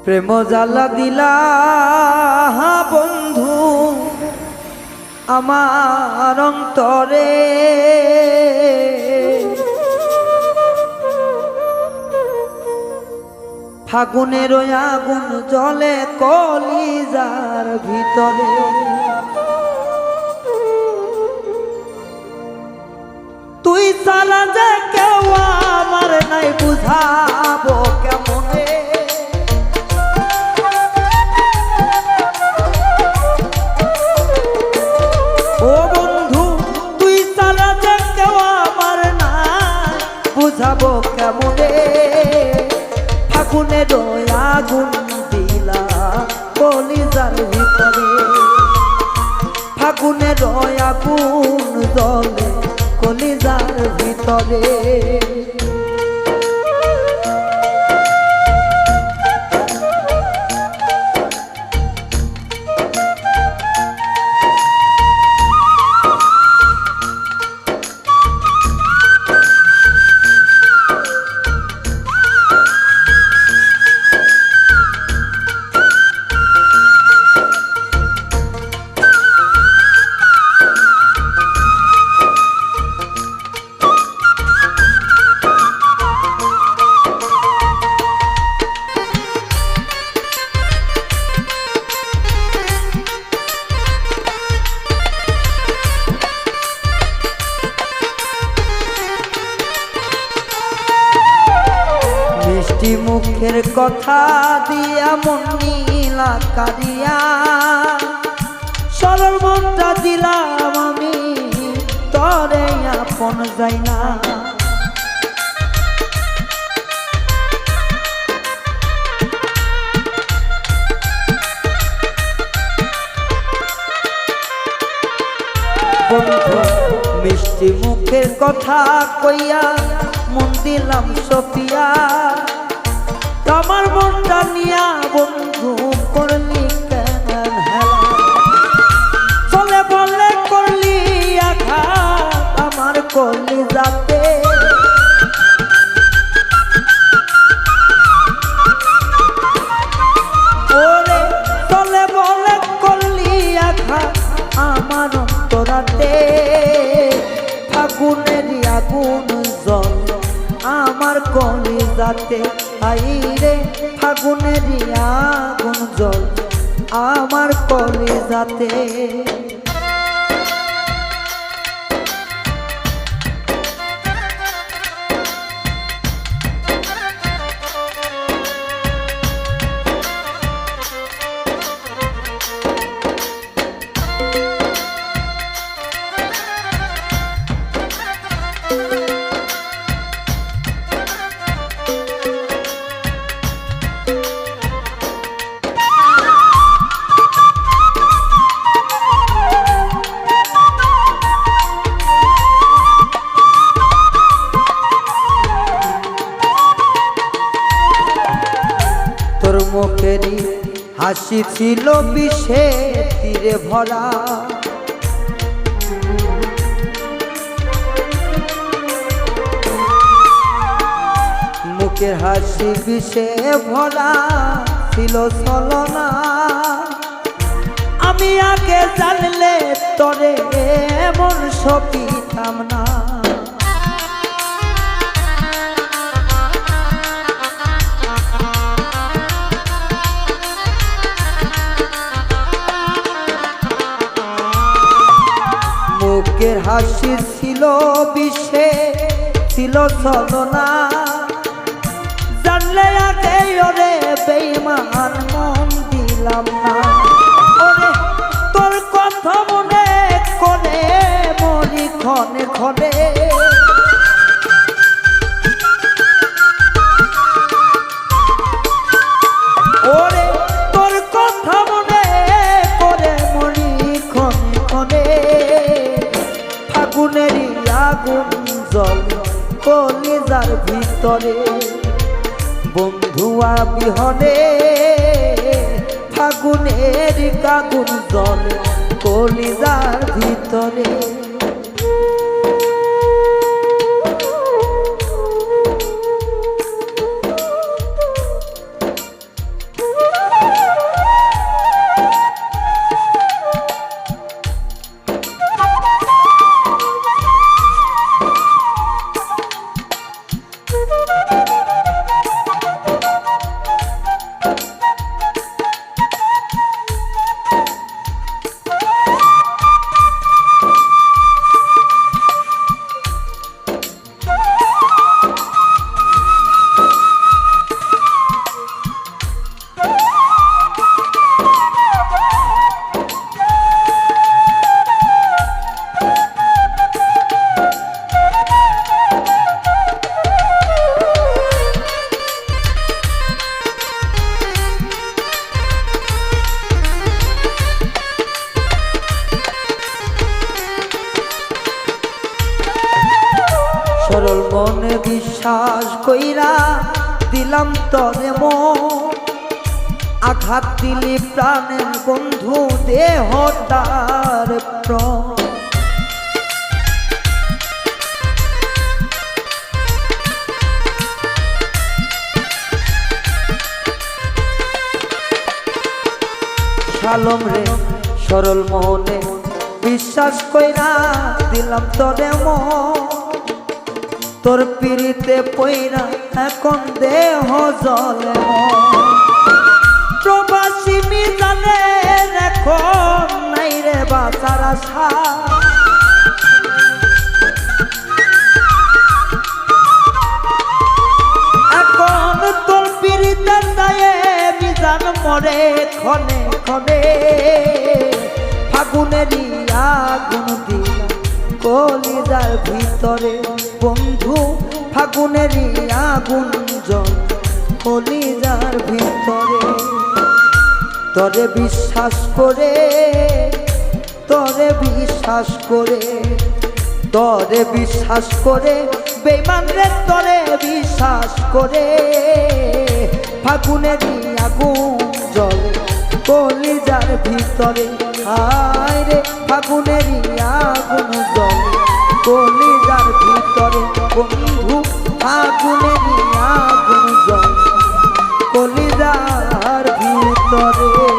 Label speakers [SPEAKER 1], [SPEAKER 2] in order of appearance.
[SPEAKER 1] প্রেম জ্বালা দিলা বন্ধু আমার অন্তরে, ফাগুনের আগুন জ্বলে কলিজার ভিতরে। তুই ছাড়া যে কেউ আমার নাই, বুঝাবো কেমনে? ও বন্ধু তুই ছাড়া যে কেউ আমার নাই, বুঝাবো কেমনে? ফাগুনের আগুন দিলা কলিজার ভিতরে, ফাগুনের আগুন জ্বলে কলিজার ভিতরে। মিষ্টি মুখের কথা দিয়া মন নীলা কাঁদিয়া, সরল মনটা দিলাম আমি তরে আপন যাই না। বন্ধু মিষ্টি মুখের কথা কইয়া মন দিলাম সপিয়া, আমার মনটা নিয়া বন্ধু করলি কেন হেলা? চলে বলে করলি আঘাত আমার কলিজাতে, ওরে চলে বলে করলি আঘাত আমার অন্তরাতে। ফাগুনের আগুন জ্বল আমার কলিজাতে, আইরে ফাগুনের আগুন জ্বল আমার কলিজাতে। মুখেরই হাসি ছিল বিষে তীরে ভরা, মুখের হাসি বিষে ভরা ছিল ছলনা। আমি আগে জানলে তরে এমন সপিতাম না। মুখের হাসি ছিল বিষে ছিল ছলনা, জানলে আগে ওরে বেঈমান মন দিলাম না। ওরে তোর কথা মনে করে মরি ক্ষণে ক্ষণে, ওরে তোর কথা মনে করে মরি ক্ষণে ক্ষণে। ফাগুনের আগুন জ্বল কলিজার ভিতরে, বন্ধুয়া বিহনে ফাগুনের আগুন জ্বলে কলিজার ভিতরে। বিশ্বাস কইরা দিলাম তরে মন, আঘাত দিলি প্রাণের বন্ধু দেহটার প্রাণ। শালম রে সরল মনে বিশ্বাস কইরা দিলাম তরে মন, তোর পিড়িতে পইরা এখন দেহ জলে মন। প্রবাসী মিজানে এখন নাই রে বাঁচার আশা, এখন তোর পিড়িতে দায়ে মিজান মরে ক্ষণে ক্ষণে। ফাগুনেরই আগুন দিলাম কলিজার ভিতরে বন্ধু, ফাগুনেরই আগুন জ্বল কলিজার ভিতরে। তরে বিশ্বাস করে, তরে বিশ্বাস করে, তরে বিশ্বাস করে বেঈমান রে তরে বিশ্বাস করে। ফাগুনেরই আগুন জ্বলে কলিজার ভিতরে, হায় রে ফাগুনেরই আগুন জ্বলে কলিজার ভিতরে বন্ধু, ফাগুনেরই আগুন জ্বলে কলিজার ভিতরে।